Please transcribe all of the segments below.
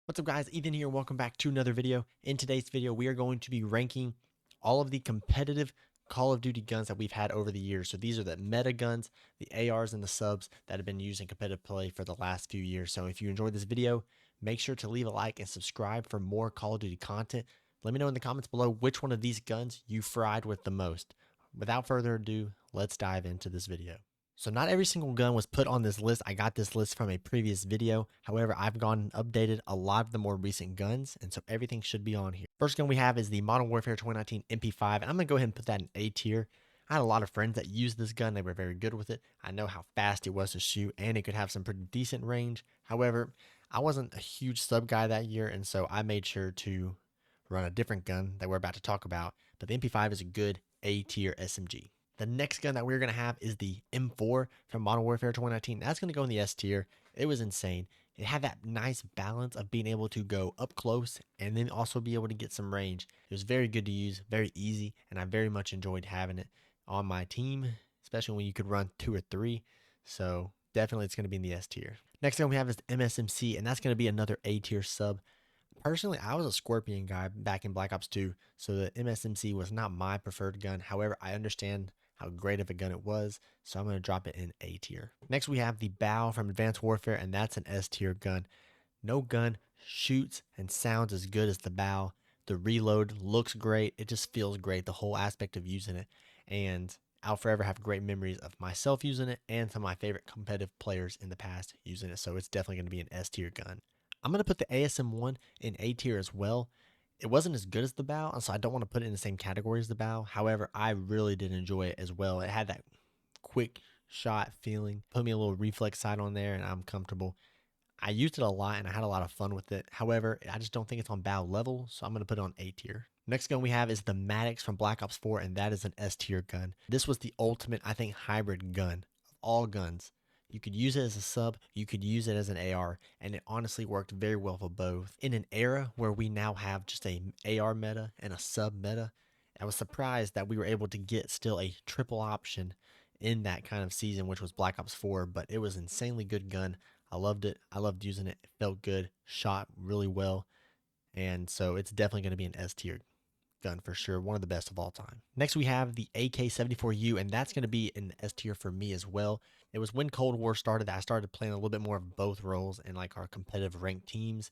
What's up guys, Ethan here, welcome back to another video. In today's video, we are going to be ranking all of the competitive Call of Duty guns that we've had over the years. So these are the meta guns, the ARs and the subs that have been used in competitive play for the last few years. So if you enjoyed this video, make sure to leave a like and subscribe for more Call of Duty content. Let me know in the comments below which one of these guns you fried with the most. Without further ado, let's dive into this video. So not every single gun was put on this list. I got this list from a previous video. However, I've gone and updated a lot of the more recent guns, and so everything should be on here. First gun we have is the Modern Warfare 2019 MP5, and I'm going to go ahead and put that in A tier. I had a lot of friends that used this gun. They were very good with it. I know how fast it was to shoot, and it could have some pretty decent range. However, I wasn't a huge sub guy that year, and so I made sure to run a different gun that we're about to talk about. But the MP5 is a good A tier SMG. The next gun that we're going to have is the M4 from Modern Warfare 2019. That's going to go in the S tier. It was insane. It had that nice balance of being able to go up close and then also be able to get some range. It was very good to use, very easy, and I very much enjoyed having it on my team, especially when you could run 2 or 3. So definitely it's going to be in the S tier. Next gun we have is the MSMC, and that's going to be another A tier sub. Personally, I was a Scorpion guy back in Black Ops 2, so the MSMC was not my preferred gun. However, I understand how great of a gun it was, so I'm going to drop it in A tier. Next, we have the Bow from Advanced Warfare, and that's an S tier gun. No gun shoots and sounds as good as the Bow. The reload looks great. It just feels great, the whole aspect of using it. And I'll forever have great memories of myself using it and some of my favorite competitive players in the past using it, so it's definitely going to be an S tier gun. I'm going to put the ASM1 in A tier as well. It wasn't as good as the Bow, so I don't want to put it in the same category as the Bow. However, I really did enjoy it as well. It had that quick shot feeling. Put me a little reflex sight on there, and I'm comfortable. I used it a lot, and I had a lot of fun with it. However, I just don't think it's on Bow level, so I'm going to put it on A tier. Next gun we have is the Maddox from Black Ops 4, and that is an S tier gun. This was the ultimate, I think, hybrid gun of all guns. You could use it as a sub, you could use it as an AR, and it honestly worked very well for both. In an era where we now have just a AR meta and a sub meta, I was surprised that we were able to get still a triple option in that kind of season, which was Black Ops 4, but it was an insanely good gun. I loved it. I loved using it. It felt good, shot really well, and so it's definitely going to be an S tier gun for sure. One of the best of all time. Next, we have the AK-74U, and that's going to be an S tier for me as well. It was when Cold War started that I started playing a little bit more of both roles in like our competitive ranked teams,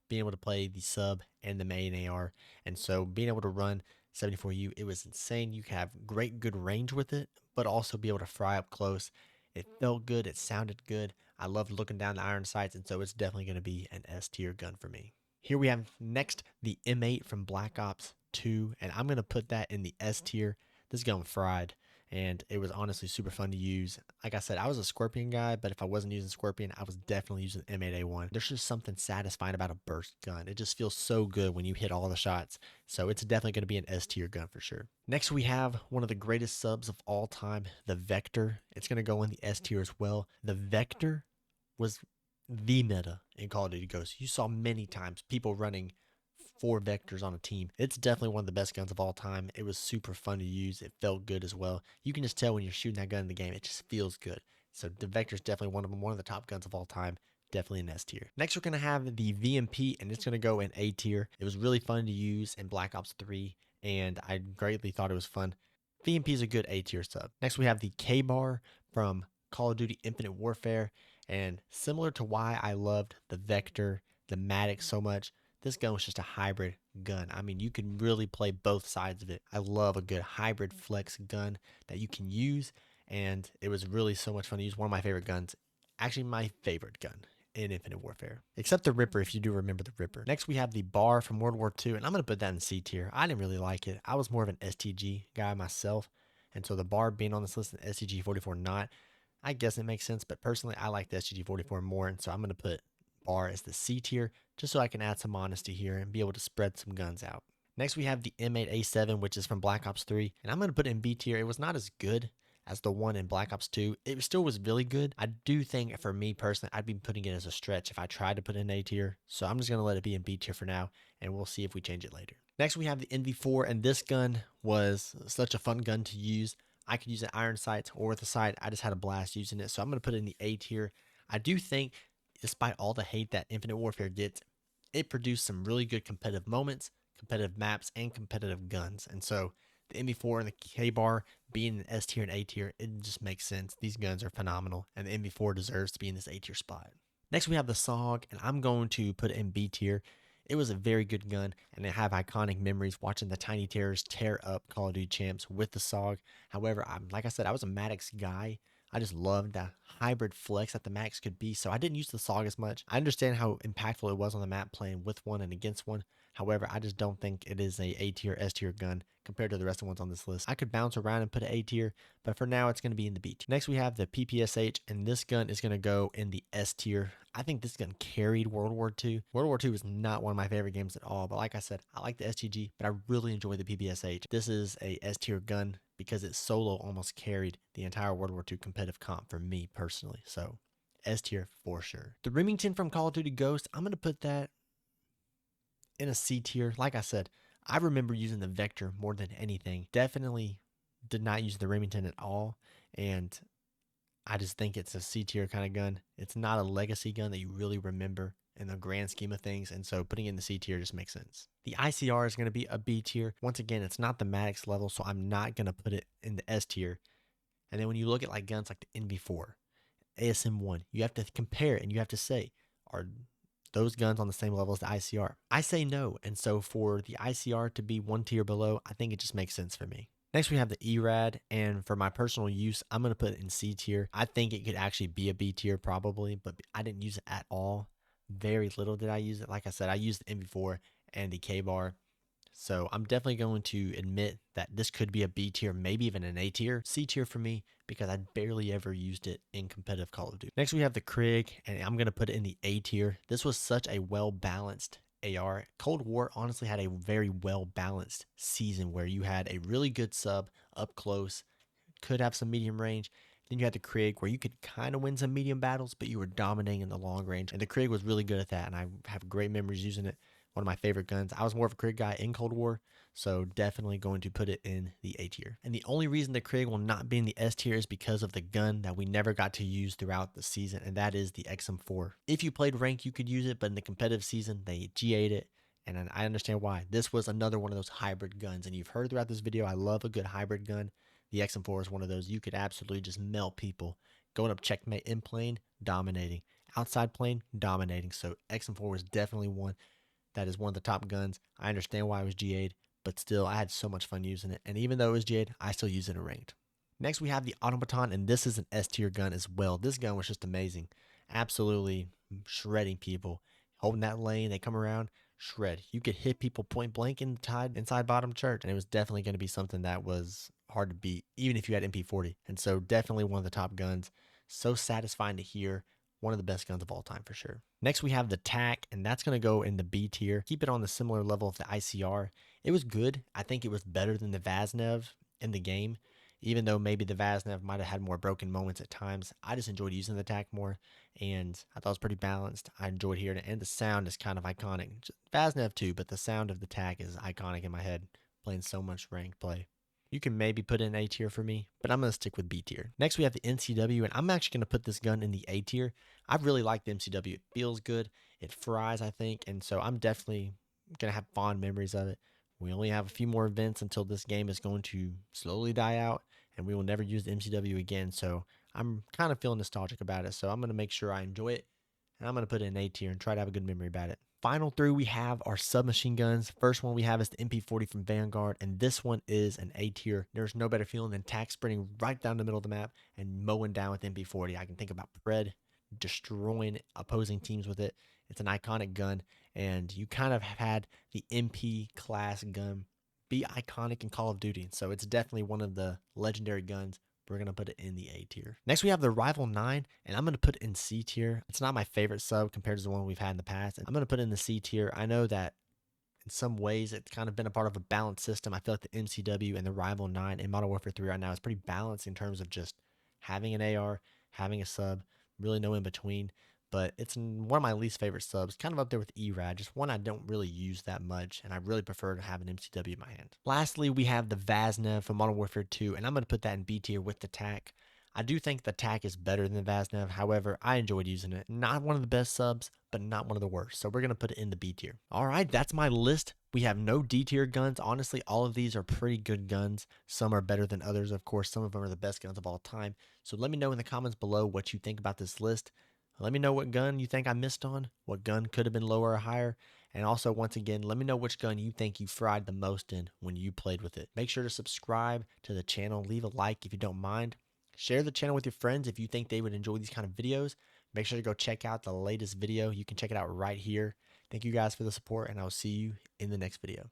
being able to play the sub and the main AR. And so being able to run 74U, it was insane. You could have great, good range with it, but also be able to fry up close. It felt good. It sounded good. I loved looking down the iron sights, and so it's definitely going to be an S tier gun for me. Here we have next the M8 from Black Ops 2, and I'm going to put that in the S tier. This gun fried, and it was honestly super fun to use. Like I said, I was a Scorpion guy, but if I wasn't using Scorpion, I was definitely using M8A1. There's just something satisfying about a burst gun. It just feels so good when you hit all the shots. So it's definitely going to be an S tier gun for sure. Next, we have one of the greatest subs of all time, the Vector. It's going to go in the S tier as well. The Vector was the meta in Call of Duty Ghosts. You saw many times people running 4 Vectors on a team. It's definitely one of the best guns of all time. It was super fun to use. It felt good as well. You can just tell when you're shooting that gun in the game, it just feels good. So the Vector is definitely one of the top guns of all time. Definitely an S tier. Next, we're going to have the VMP, and it's going to go in A tier. It was really fun to use in Black Ops 3, and I greatly thought it was fun. VMP is a good A tier sub. Next, we have the K-Bar from Call of Duty Infinite Warfare. And similar to why I loved the Vector, the Maddox so much, this gun was just a hybrid gun. I mean, you can really play both sides of it. I love a good hybrid flex gun that you can use, and it was really so much fun to use. One of my favorite guns, actually my favorite gun in Infinite Warfare, except the Ripper, if you do remember the Ripper. Next, we have the Bar from World War II, and I'm going to put that in C tier. I didn't really like it. I was more of an STG guy myself, and so the Bar being on this list and STG-44 not, I guess it makes sense, but personally, I like the STG-44 more, and so I'm going to put Bar as the C tier, just so I can add some honesty here and be able to spread some guns out. Next, we have the M8A7, which is from Black Ops 3, and I'm going to put it in B tier. It was not as good as the one in Black Ops 2. It still was really good. I do think, for me personally, I'd be putting it as a stretch if I tried to put it in A tier, so I'm just going to let it be in B tier for now, and we'll see if we change it later. Next, we have the NV4, and this gun was such a fun gun to use. I could use an iron sight or with a sight. I just had a blast using it, so I'm going to put it in the A tier. I do think, despite all the hate that Infinite Warfare gets, it produced some really good competitive moments, competitive maps, and competitive guns. And so the MB4 and the K-Bar being in S tier and A tier, it just makes sense. These guns are phenomenal, and the MB4 deserves to be in this A tier spot. Next, we have the SOG, and I'm going to put it in B tier. It was a very good gun, and I have iconic memories watching the Tiny Terrors tear up Call of Duty champs with the SOG. However, like I said, I was a Maddox guy. I just loved the hybrid flex that the Max could be, so I didn't use the SOG as much. I understand how impactful it was on the map playing with one and against one. However, I just don't think it is a tier, S tier gun compared to the rest of the ones on this list. I could bounce around and put an A tier, but for now it's going to be in the B tier. Next we have the PPSH, and this gun is going to go in the S tier. I think this gun carried World War II. World War II was not one of my favorite games at all, but like I said, I like the STG, but I really enjoy the PPSH. This is a S tier gun because its solo almost carried the entire World War II competitive comp for me personally. So S tier for sure. The Remington from Call of Duty Ghost, I'm going to put that in a C tier. Like I said, I remember using the Vector more than anything. Definitely did not use the Remington at all, and I just think it's a C tier kind of gun. It's not a legacy gun that you really remember in the grand scheme of things, and so putting it in the C tier just makes sense. The ICR is going to be a B tier. Once again, it's not the Maddox level, so I'm not going to put it in the S tier. And then when you look at like guns like the NV4, ASM1, you have to compare it and you have to say, are those guns on the same level as the ICR? I say no, and so for the ICR to be one tier below, I think it just makes sense for me. Next, we have the ERAD, and for my personal use, I'm going to put it in C tier. I think it could actually be a B tier probably, but I didn't use it at all. Very little did I use it. Like I said, I used the MV4 and the K-Bar. So I'm definitely going to admit that this could be a B tier, maybe even an A tier. C tier for me because I barely ever used it in competitive Call of Duty. Next, we have the Krig, and I'm going to put it in the A tier. This was such a well-balanced AR. Cold War honestly had a very well-balanced season where you had a really good sub up close, could have some medium range. Then you had the Krig where you could kind of win some medium battles, but you were dominating in the long range. And the Krig was really good at that, and I have great memories using it. One of my favorite guns. I was more of a Krig guy in Cold War, so definitely going to put it in the A tier. And the only reason the Krig will not be in the S tier is because of the gun that we never got to use throughout the season, and that is the XM4. If you played rank, you could use it, but in the competitive season, they GA'd it, and I understand why. This was another one of those hybrid guns, and you've heard throughout this video, I love a good hybrid gun. The XM4 is one of those you could absolutely just melt people. Going up checkmate in plane, dominating. Outside plane, dominating. So XM4 was definitely one that is one of the top guns. I understand why it was GA'd, but still, I had so much fun using it. And even though it was GA'd, I still use it in ranked. Next, we have the Automaton, and this is an S tier gun as well. This gun was just amazing. Absolutely shredding people. Holding that lane, they come around, shred. You could hit people point blank inside bottom church, and it was definitely going to be something that was hard to beat, even if you had MP40. And so definitely one of the top guns. So satisfying to hear. One of the best guns of all time for sure. Next, we have the TAC, and that's going to go in the B tier. Keep it on the similar level of the ICR. It was good. I think it was better than the Vaznev in the game, even though maybe the Vaznev might have had more broken moments at times. I just enjoyed using the TAC more, and I thought it was pretty balanced. I enjoyed hearing it, and the sound is kind of iconic. Vaznev too, but the sound of the TAC is iconic in my head, playing so much ranked play. You can maybe put in A tier for me, but I'm going to stick with B tier. Next, we have the NCW, and I'm actually going to put this gun in the A tier. I really like the MCW. It feels good. It fries, I think, and so I'm definitely going to have fond memories of it. We only have a few more events until this game is going to slowly die out, and we will never use the MCW again, so I'm kind of feeling nostalgic about it, so I'm going to make sure I enjoy it, and I'm going to put it in A tier and try to have a good memory about it. Final three we have are submachine guns. First one we have is the MP40 from Vanguard, and this one is an A tier. There's no better feeling than tack sprinting right down the middle of the map and mowing down with MP40. I can think about Pred destroying opposing teams with it. It's an iconic gun, and you kind of have had the MP class gun be iconic in Call of Duty, so it's definitely one of the legendary guns. We're going to put it in the A tier. Next, we have the Rival 9, and I'm going to put it in C tier. It's not my favorite sub compared to the one we've had in the past. I'm going to put it in the C tier. I know that in some ways it's kind of been a part of a balanced system. I feel like the MCW and the Rival 9 in Modern Warfare 3 right now is pretty balanced in terms of just having an AR, having a sub, really no in between. But it's one of my least favorite subs, kind of up there with ERAD, just one I don't really use that much, and I really prefer to have an MCW in my hand. Lastly, we have the Vaznev from Modern Warfare 2, and I'm going to put that in B tier with the TAC. I do think the TAC is better than the Vaznev. However, I enjoyed using it. Not one of the best subs, but not one of the worst. So we're going to put it in the B tier. All right, that's my list. We have no D tier guns. Honestly, all of these are pretty good guns. Some are better than others. Of course, some of them are the best guns of all time. So let me know in the comments below what you think about this list. Let me know what gun you think I missed on, what gun could have been lower or higher. And also, once again, let me know which gun you think you fried the most in when you played with it. Make sure to subscribe to the channel. Leave a like if you don't mind. Share the channel with your friends if you think they would enjoy these kind of videos. Make sure to go check out the latest video. You can check it out right here. Thank you guys for the support, and I'll see you in the next video.